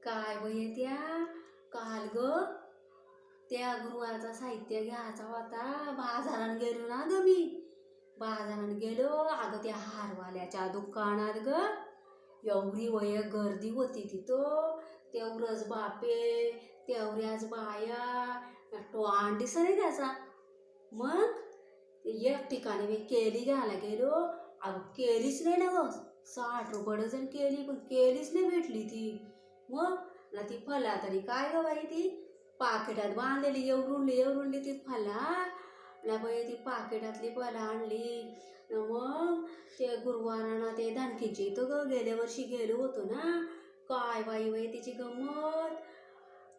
काय बाई त्या काल ग त्या गुरुवारचा साहित्य घ्यायचा होता. बाजारात गेलो ना ग मी. बाजारात गेलो अगं त्या हारवाल्याच्या दुकानात ग एवढी गर्दी होती तिथं. तेवढंच बापे तेवढ्याच बाया टोन दिसत त्याचा. मग एक ठिकाणी मी केली घ्यायला गेलो. अगं केलीच नाही ना ग. 60 रुपये डझन केली पण केलीच नाही भेटली ती. मग ना ती फला तरी काय ग बाई ती पाकिटात बांधलेली एवढुंडली ती फला ना बाई ती पाकिटातली फला आणली. मग ते गुरुवाराना ते धानकीची इथं ग गेल्या वर्षी गेलो होतो ना. काय बाई तिची गंमत.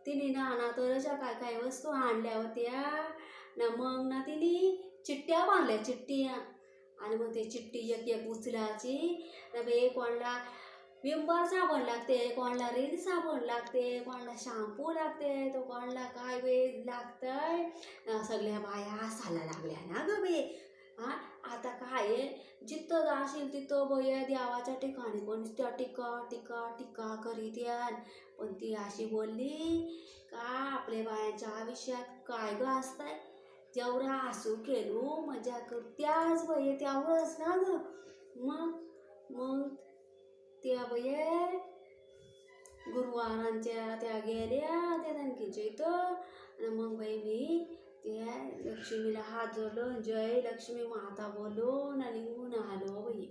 तिने नाना तरच्या काय काय वस्तू आणल्या होत्या ना. मग ना तिने चिट्ट्या बांधल्या चिट्ट्या. आणि मग ते चिट्टी एक एक उचलायची ना बे. कोणाला विंबर साबण लागते, कोणाला रिन साबण लागते, कोणाला शॅम्पू लागते, तो कोणाला काय बे लागतंय. सगळ्या बाया हसायला लागल्या ना ग बे. आता काय आहे जिथं जाशील तिथं बया देवाच्या ठिकाणी पण त्या टिका टिका टिका करीत याल. पण ती अशी बोलली का आपल्या बायांच्या आयुष्यात काय ग असतंय. जेवढा हसू केलो मजा करू त्याच बये तेवढंच ना ग. मग त्या बये गुरुवारांच्या त्या गेल्या त्या धनकीच्या इथं. आणि मग बाई मी त्या लक्ष्मीला हात जोडलो. जय लक्ष्मी माता बोलून आणि निघून आलो बाई.